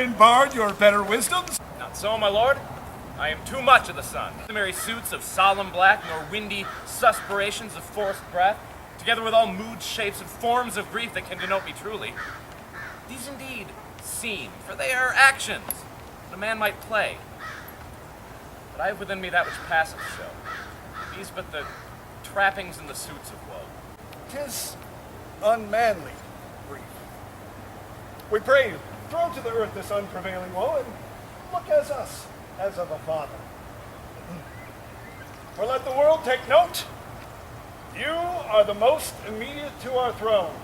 Wherein barred your better wisdoms? Not so, my lord. I am too much of the sun. Customary suits of solemn black, nor windy suspirations of forced breath, together with all moods, shapes, and forms of grief that can denote me truly. These indeed seem, for they are actions that a man might play. But I have within me that which passeth so. These but the trappings and the suits of woe. 'Tis unmanly grief. We pray, throw to the earth this unprevailing woe, and look as us, as of a father. For let the world take note, you are the most immediate to our throne,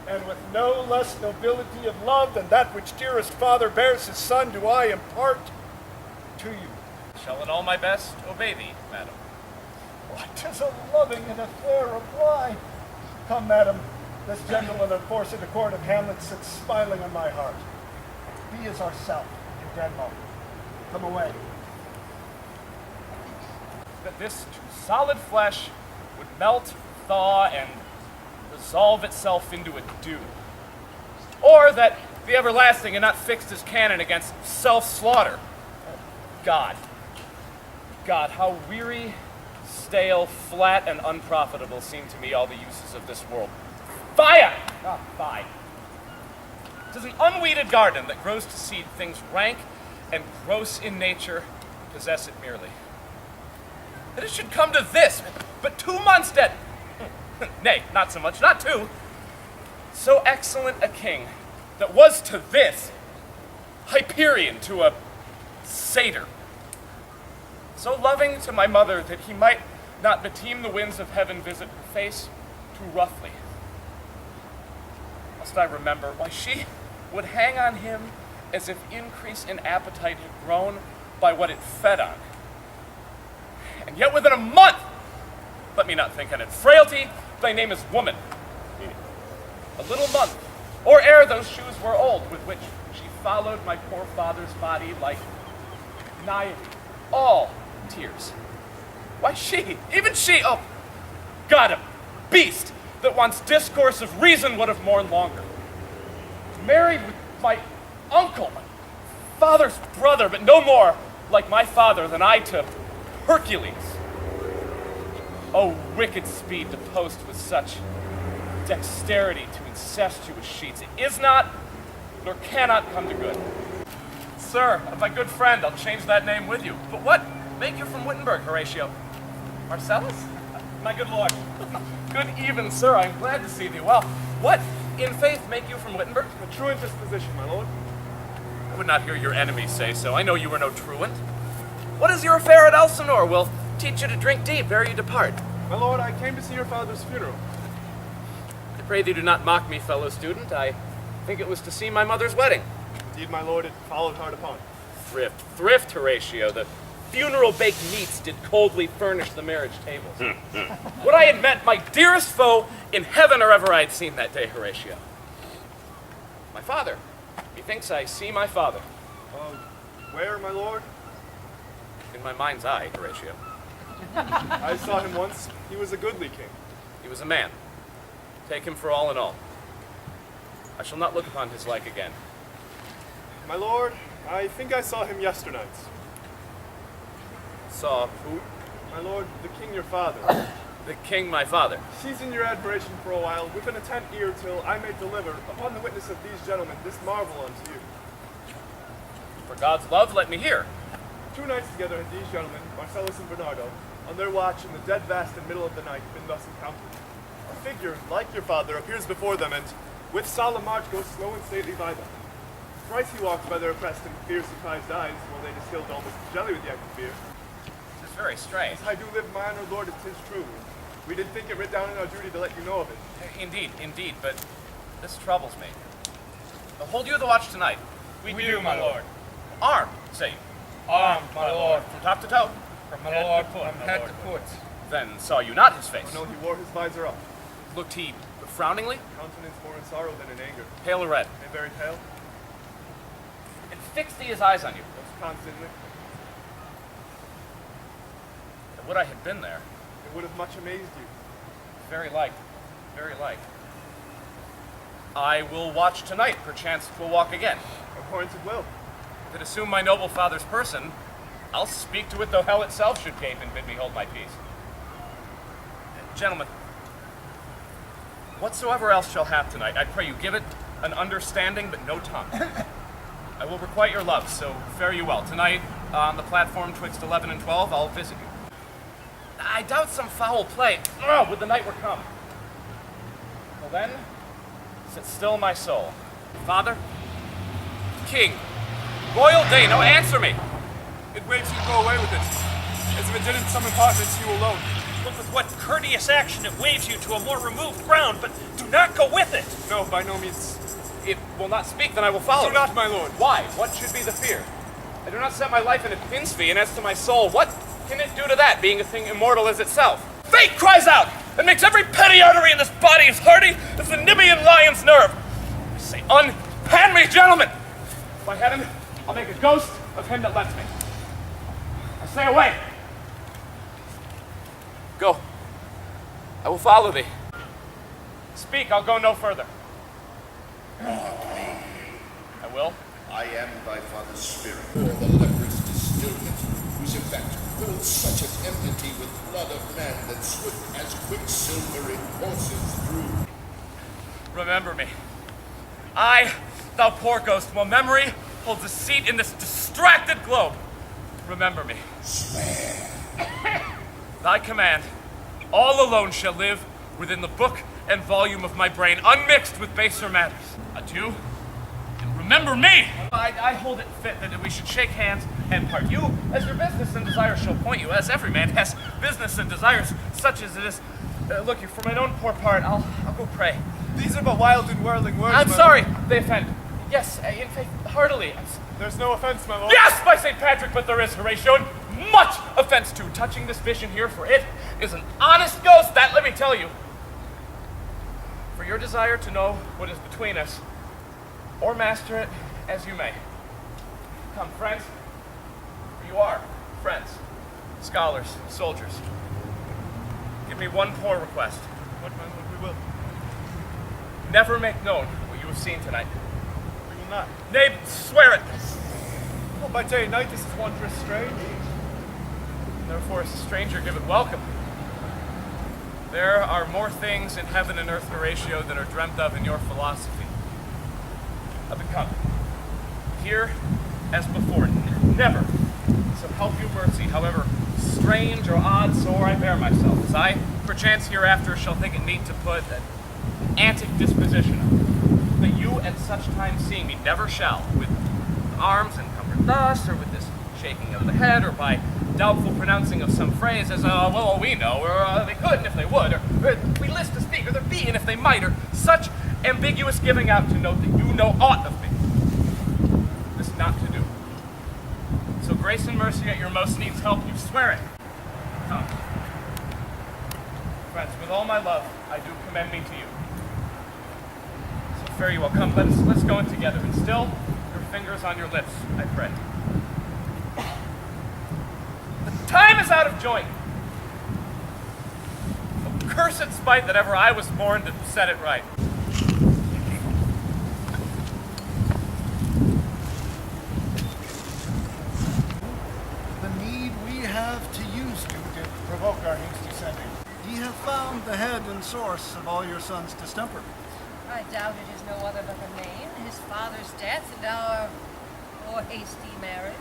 and with no less nobility of love than that which dearest father bears his son do I impart to you. Shall in all my best obey thee, madam. Why, 'tis a loving and a fair reply. Come, madam, this gentleman of course in the court of Hamlet sits smiling on my heart. Be as ourself, your grandmother. Come away. That this to solid flesh would melt, thaw, and resolve itself into a dew. Or that the everlasting had not fixed his canon against self-slaughter. God, how weary, stale, flat, and unprofitable seem to me all the uses of this world. Fie! Ah, fie. 'Tis an unweeded garden that grows to seed things rank and gross in nature, possess it merely. That it should come to this, but 2 months dead. Nay, not so much, not 2. So excellent a king that was to this Hyperion to a satyr. So loving to my mother that he might not beteem the winds of heaven visit her face too roughly. Must I remember why she would hang on him as if increase in appetite had grown by what it fed on. And yet within a month, let me not think on it, frailty, thy name is woman. A little month, or ere those shoes were old, with which she followed my poor father's body like naivety, all tears. Why she, even she, oh, God, a beast that wants discourse of reason would have mourned longer. Married with my uncle, my father's brother, but no more like my father than I to Hercules. Oh, wicked speed to post with such dexterity to incestuous sheets. It is not, nor cannot come to good. Sir, my good friend, I'll change that name with you. But what make you from Wittenberg, Horatio? Marcellus? My good lord. Good even, sir, I am glad to see thee well. What, in faith, make you from Wittenberg? A truant disposition, my lord. I would not hear your enemies say so. I know you are no truant. What is your affair at Elsinore? We'll teach you to drink deep ere you depart. My lord, I came to see your father's funeral. I pray thee do not mock me, fellow student. I think it was to see my mother's wedding. Indeed, my lord, it followed hard upon. Thrift, Horatio. The funeral baked meats did coldly furnish the marriage tables. Would I had met my dearest foe in heaven or ever I had seen that day, Horatio. My father. Methinks I see my father. Where, my lord? In my mind's eye, Horatio. I saw him once. He was a goodly king. He was a man. Take him for all in all. I shall not look upon his like again. My lord, I think I saw him yesternights. Saw who? My lord, the king your father. The king, my father. Seizing your admiration for a while, with an attent ear till I may deliver, upon the witness of these gentlemen, this marvel unto you. For God's love, let me hear. 2 nights together had these gentlemen, Marcellus and Bernardo, on their watch in the dead vast and middle of the night, been thus encountered. A figure, like your father, appears before them, and with solemn march goes slow and stately by them. Thrice he walks by their oppressed and fear-surprised eyes, while they distilled almost jelly with the act of fear. This is very strange. As I do live, my honor lord, it is true. We did think it writ down in our duty to let you know of it. Indeed, but this troubles me. Hold you the watch tonight? We do, my lord. Armed, say you? Armed, my lord. From top to toe? From head to foot. Then saw you not his face? Oh, no, he wore his visor up. Looked he frowningly? Countenance more in sorrow than in anger. Pale or red? And very pale. And fixed he his eyes on you? Most constantly. And would I had been there? It would have much amazed you. Very like. I will watch tonight, perchance we'll walk again. abhorrence it will. If it assume my noble father's person, I'll speak to it though hell itself should gape and bid me hold my peace. Gentlemen, whatsoever else shall hap tonight, I pray you give it an understanding but no tongue. I will requite your love, so fare you well. Tonight, on the platform twixt 11 and 12, I'll visit you. I doubt some foul play would the night were come. Till then, sit still my soul. Father, King, royal Dano, answer me. It waves you to go away with it, as if it didn't some apartments you alone. Look with what courteous action it waves you to a more removed ground, but do not go with it. No, by no means. It will not speak, then I will follow. Do not, my lord. Why? What should be the fear? I do not set my life in a pin's fee, and as to my soul, what can it do to that, being a thing immortal as itself? Fate cries out, and makes every petty artery in this body as hardy as the Nibbian lion's nerve. I say, unhand me, gentlemen! If I had him, I'll make a ghost of him that lets me. I say, away! Go. I will follow thee. Speak, I'll go no further. I will. I am thy father's spirit, or the leper's distillment, whose effect holds such an enmity with blood of man that swift as quicksilver it courses through. Remember me. I, thou poor ghost, while memory holds a seat in this distracted globe. Remember me. Swear. Thy command, all alone shall live within the book and volume of my brain, unmixed with baser matters. Adieu, and remember me! I hold it fit that we should shake hands and part. You, as your business and desires shall point you, as every man has business and desires, such as it is. Look, you, for my own poor part, I'll go pray. These are but wild and whirling words. I'm my sorry, lord. they offend. Yes, in faith, heartily. There's no offense, my lord. Yes, by St. Patrick, but there is, Horatio, and much offense too, touching this vision here, for it is an honest ghost, that let me tell you. For your desire to know what is between us, or master it as you may. Come, friends, for you are friends, scholars, soldiers. Give me one poor request. What, my lord, we will. Never make known what you have seen tonight. We will not. Nay, swear it. Well, by day and night this is wondrous strange. Therefore, as a stranger, give it welcome. There are more things in heaven and earth, Horatio, than are dreamt of in your philosophy. But come, here as before, never, so help you mercy, however strange or odd sore I bear myself, as I, perchance hereafter, shall think it meet to put an antic disposition of, that you at such time seeing me never shall, with arms encumbered thus, or with this shaking of the head, or by doubtful pronouncing of some phrase as, well, we know, or they could if they would, or we list to speak, or there be, and if they might, or such ambiguous giving out to note that you know aught of me. This not to do. So grace and mercy at your most needs help you. Swear it. Come. Friends, with all my love, I do commend me to you. So fare you well. Come, let's go in together, and still your fingers on your lips, I pray. The time is out of joint. Oh, cursed spite that ever I was born to set it right. The need we have to use you did provoke our hasty sending. Ye have found the head and source of all your son's distemper. I doubt it is no other but the name, his father's death, and our poor hasty marriage.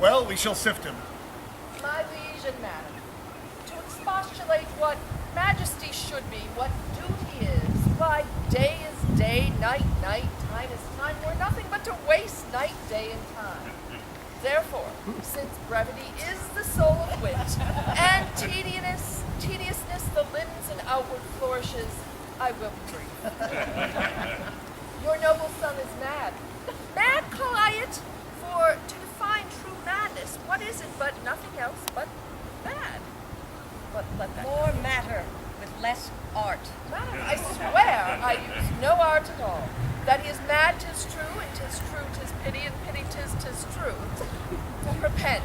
Well, we shall sift him. My liege and madam, to expostulate what majesty should be, what duty is, why day is day, night, night, time is time, we're nothing but to waste night, day, and time. Therefore, since brevity is the soul of wit, and tediousness the limbs and outward flourishes, I will be brief. Your noble son is mad. Mad call I it, for to define true madness, what is it but nothing else but mad? But let that More matter with less art. matter. I swear I use no art at all. That he is mad, 'tis true, and 'tis true, 'tis pity, and pity, 'tis true. Repent.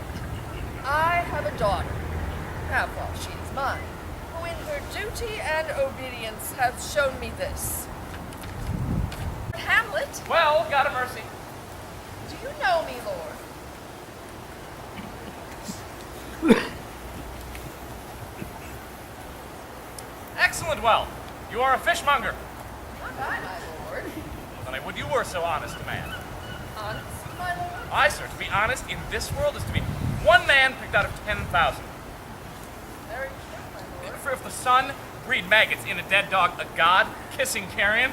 I have a daughter, she is mine, who in her duty and obedience has shown me this. Hamlet Hamlet? Well, God of mercy. Do you know me, Lord? Excellent, well. You are a fishmonger. Not I, my lord. Then I would you were so honest a man. Honest, my lord? Aye, sir, to be honest in this world is to be one man picked out of 10,000. Very true, my lord. For if the sun breed maggots in a dead dog, a god kissing carrion.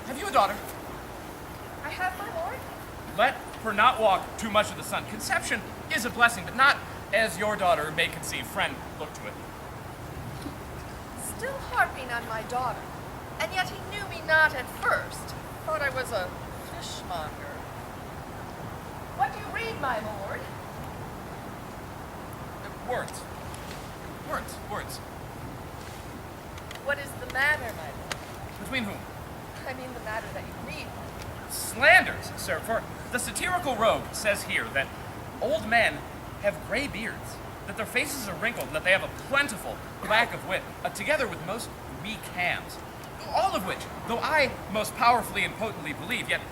Have you a daughter? I have, my lord. Let her not walk too much of the sun. Conception is a blessing, but not as your daughter may conceive. Friend, look to it. Still harping on my daughter. And yet he knew me not at first. Thought I was a fishmonger. What do you read, my lord? Words. Words. What is the matter, my lord? Between whom? I mean the matter that you read. Slanders, sir, for the satirical rogue says here that old men have gray beards, that their faces are wrinkled, and that they have a plentiful lack of wit, together with most weak hands. All of which, though I most powerfully and potently believe, yet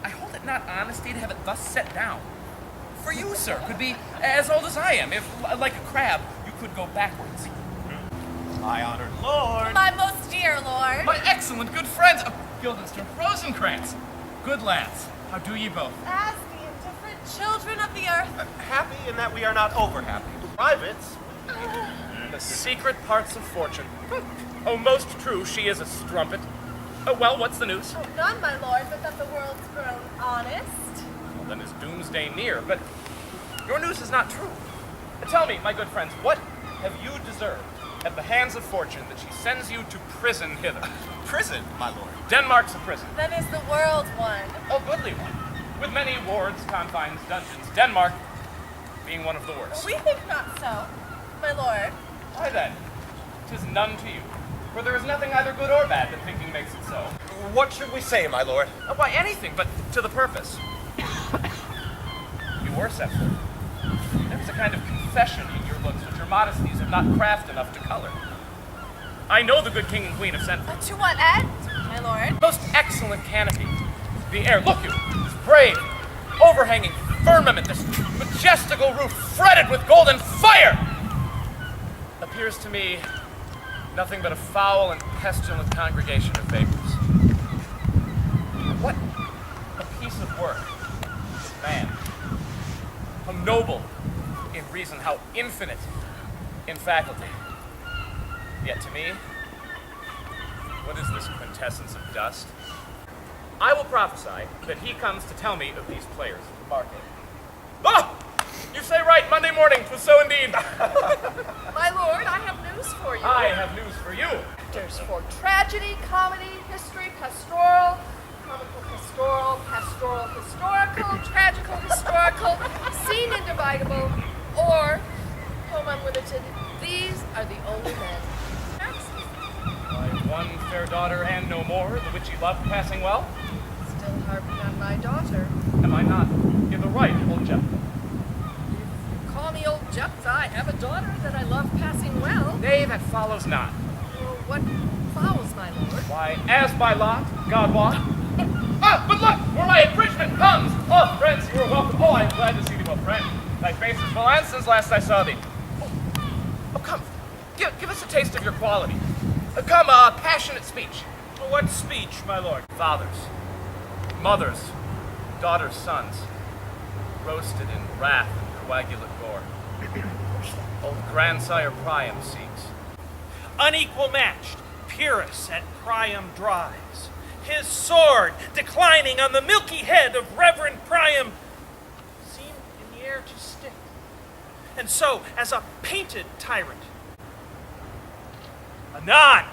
I hold it not honesty to have it thus set down. For you, sir, could be as old as I am, if, like a crab, you could go backwards. My honored lord. My most dear lord. My excellent good friends of Guildenstern Rosencrantz. Good lads, how do ye both? As the indifferent children of the earth. Happy in that we are not over happy. Privates. The secret parts of fortune. Oh, most true, she is a strumpet. Oh, well, what's the news? Oh, none, my lord, but that the world's grown honest. Well, then is doomsday near, but your news is not true. Tell me, my good friends, what have you deserved at the hands of fortune that she sends you to prison hither? Prison, my lord. Denmark's a prison. Then is the world one. A goodly one. With many wards, confines, dungeons. Denmark being one of the worst. We think not so, my lord. Why then, 'tis none to you. For there is nothing either good or bad that thinking makes it so. What should we say, my lord? Why, anything, but to the purpose. You were set for. There is a kind of confession in your looks which your modesties have not craft enough to color. I know the good king and queen have sent for. To what end, my lord? Most excellent canopy. The air, look you, this brave, overhanging firmament, this majestical roof fretted with golden fire, appears to me nothing but a foul and pestilent congregation of vapors. What a piece of work, man. How noble in reason, how infinite in faculty. Yet to me, what is this quintessence of dust? I will prophesy that he comes to tell me of these players of the market. Oh! You say right, Monday morning, 'twas so indeed. My lord, I have news for you. I have news for you. Actors for tragedy, comedy, history, pastoral, comical pastoral, pastoral historical, tragical historical, scene indivisible, or poem unlimited. These are the only men. My one fair daughter and no more, the which ye loved passing well. Still harping on my daughter. Am I not in the right, old gentleman? Call me old Juts, I have a daughter that I love passing well. Nay, that follows not. Well, what follows, my lord? Why, as by lot, God wot. Ah, but look, where my abridgment comes! Oh, friends, you are welcome. Oh, I am glad to see thee, both friend. Thy face is full since last I saw thee. Oh, come, give us a taste of your quality. Come, passionate speech. What speech, my lord? Fathers, mothers, daughters, sons, roasted in wrath and coagulate gore. Old grandsire Priam seeks. Unequal matched, Pyrrhus at Priam dries. His sword, declining on the milky head of Reverend Priam, seemed in the air to stick. And so, as a painted tyrant, anon,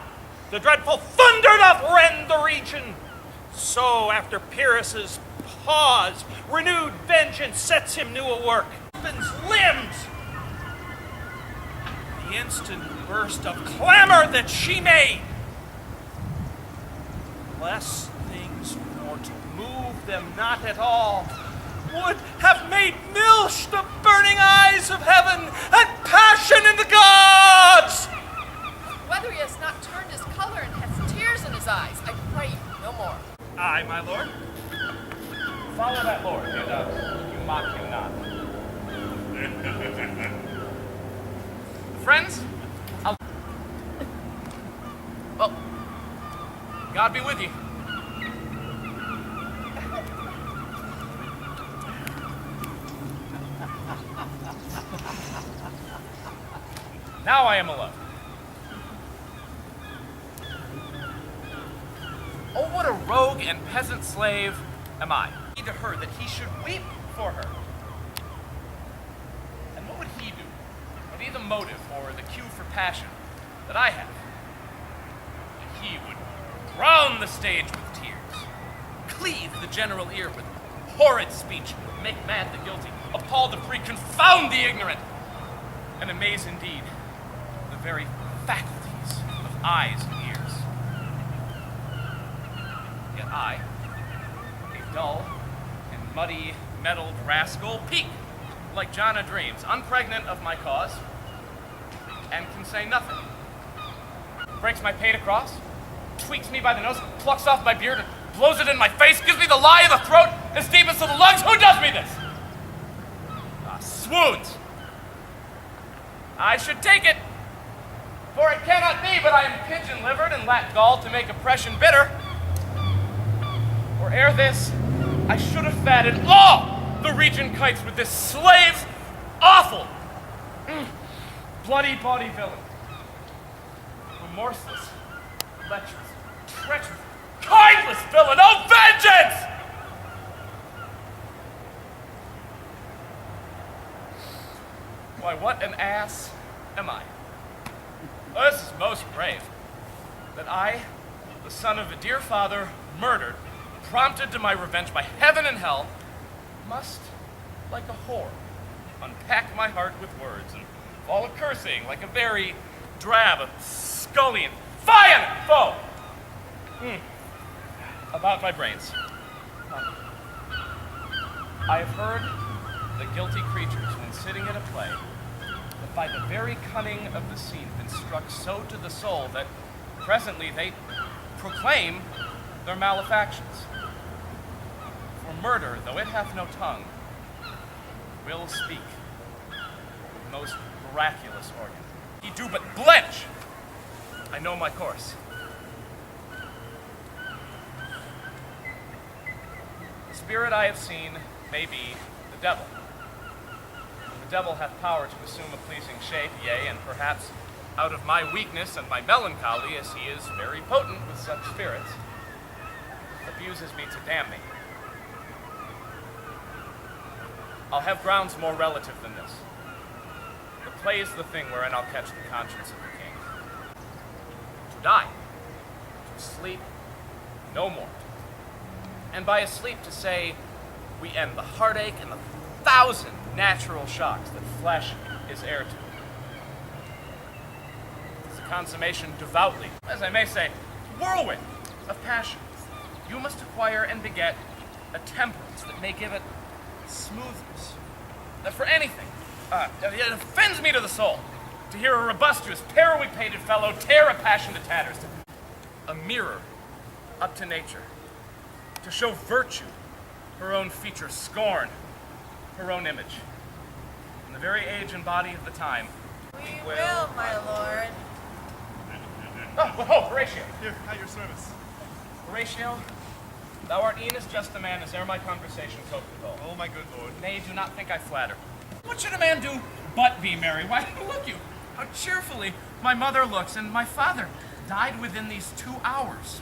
the dreadful thunder doth rend the region. So, after Pyrrhus's pause, renewed vengeance sets him new a work. Opens limbs. The instant burst of clamor that she made. Less things mortal move them not at all, would have made milch the burning eyes of heaven and passion in the gods. Whether he has not turned his color and has tears in his eyes, I pray you no more. Aye, my lord. Follow that lord, and you mock him not. Friends, well, God be with you. Now I am alone. Oh, what a rogue and peasant slave am I. To her that he should weep for her. And what would he do? Would he the motive or the cue for passion that I have? He would drown the stage with tears, cleave the general ear with horrid speech, make mad the guilty, appall the free, confound the ignorant, and amaze indeed the very faculties of eyes and ears. Yet I, a dull and muddy, meddled rascal, peak like John a Dreams, unpregnant of my cause, and can say nothing. Breaks my pate across, tweaks me by the nose, plucks off my beard, and blows it in my face, gives me the lie of the throat, and steepens to the lungs. Who does me this? Swoons. I should take it, for it cannot be, but I am pigeon-livered and lack gall to make oppression bitter. For ere this, I should have fatted all the region kites with this slave's awful, bloody body villain. Remorseless, lecherous, treacherous, kindless villain, oh vengeance! Why, what an ass am I? Oh, this is most grave. That I, the son of a dear father, murdered, prompted to my revenge by heaven and hell, must, like a whore, unpack my heart with words and fall a cursing like a very drab, scullion, violent foe. About my brains. I have heard the guilty creatures, when sitting at a play, that by the very cunning of the scene been struck so to the soul that presently they proclaim their malefactions. For murder, though it hath no tongue, will speak with most miraculous organ. He do but blench. I know my course. The spirit I have seen may be the devil. The devil hath power to assume a pleasing shape, yea, and perhaps out of my weakness and my melancholy, as he is very potent with such spirits, abuses me to damn me. I'll have grounds more relative than this. The play is the thing wherein I'll catch the conscience of the king. To die, to sleep, no more. And by asleep to say, we end the heartache and the 1,000 natural shocks that flesh is heir to. It's a consummation devoutly, as I may say, whirlwind of passion. You must acquire and beget a temperance that may give it smoothness. That for anything, it offends me to the soul to hear a robustious, periwipated fellow tear a passion to tatters. A mirror up to nature, to show virtue, her own features, scorn, her own image. In the very age and body of the time. We will, my lord. Oh, Horatio. Here, at your service. Horatio, thou art e'en as just a man as ere my conversation took withal. Oh, my good lord. Nay, do not think I flatter. What should a man do but be merry? Why, look you, how cheerfully my mother looks, and my father died within these 2 hours.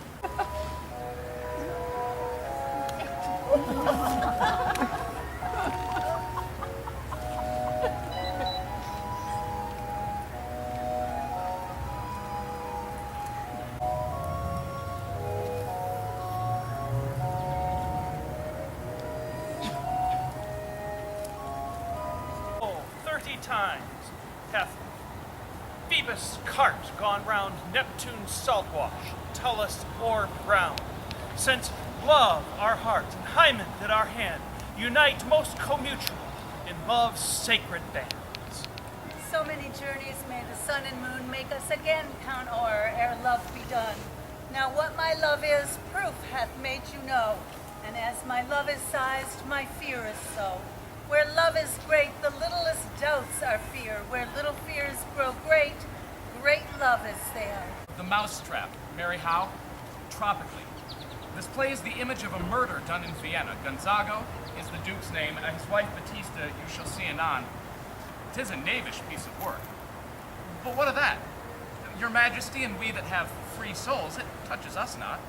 Oh, 30 times hath Phoebus' cart gone round Neptune's salt wash, Tullus orb round, since love our heart and Hymen that our hand unite most commutual in love's sacred bands. So many journeys may the sun and moon make us again count o'er ere love be done. Now what my love is, proof hath made you know. And as my love is sized, my fear is so. Where love is great, the littlest doubts are fear. Where little fears grow great, great love is there. The Mousetrap, Mary Howe, tropically. This play is the image of a murder done in Vienna. Gonzago is the Duke's name, and his wife Batista you shall see anon. 'Tis a knavish piece of work. But what of that? Your Majesty and we that have free souls, it touches us not.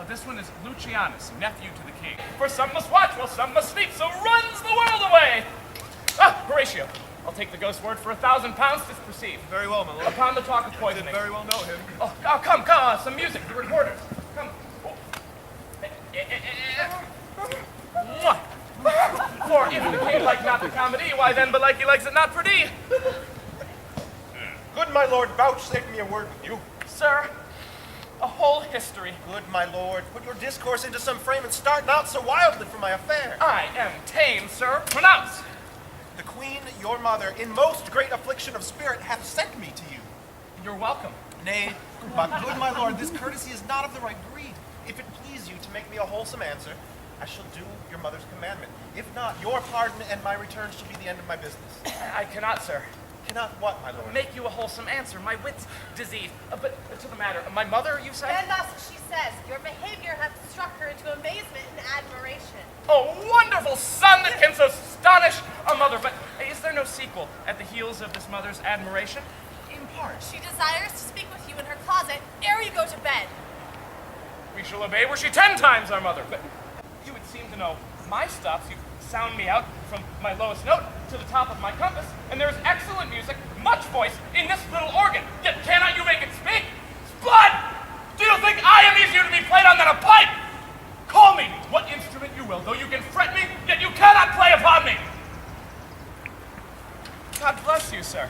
This one is Lucianus, nephew to the king. For some must watch while some must sleep, so runs the world away! Ah, Horatio, I'll take the ghost word for £1,000 disperceived. Very well, my lord. Upon the talk of I poisoning. did very well know him. Oh, come, some music, the reporters. Come. Mwah. For if the king like not the comedy, why then belike he likes it not pretty. Good my lord, vouchsafe me a word with you. Sir, a whole history. Good my lord, put your discourse into some frame and start not so wildly for my affair. I am tame, sir. Pronounce. The queen, your mother, in most great affliction of spirit, hath sent me to you. You're welcome. Nay, but good my lord, this courtesy is not of the right breed. If it please you to make me a wholesome answer, I shall do your mother's commandment. If not, your pardon and my return shall be the end of my business. I cannot, sir. Cannot what, my lord? Make you a wholesome answer. My wit's diseased. But to the matter, my mother, you say? And thus she says, your behavior hath struck her into amazement and admiration. Oh, wonderful son that can so astonish a mother. But is there no sequel at the heels of this mother's admiration? In part. She desires to speak with you in her closet ere you go to bed. We shall obey were she 10 times our mother. But you would seem to know my stops. You sound me out from my lowest note to the top of my compass, and there is excellent music, much voice, in this little organ. Yet cannot you make it speak? Blood! Do you think I am easier to be played on than a pipe? Call me what instrument you will, though you can fret me, yet you cannot play upon me. God bless you, sir.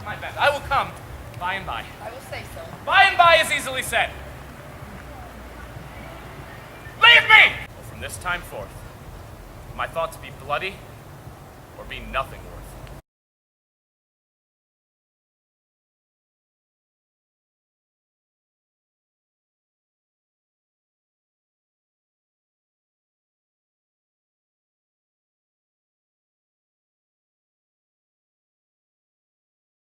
My bad. I will come by and by. I will say so. By and by is easily said. Leave me! From this time forth, my thoughts be bloody or be nothing worth.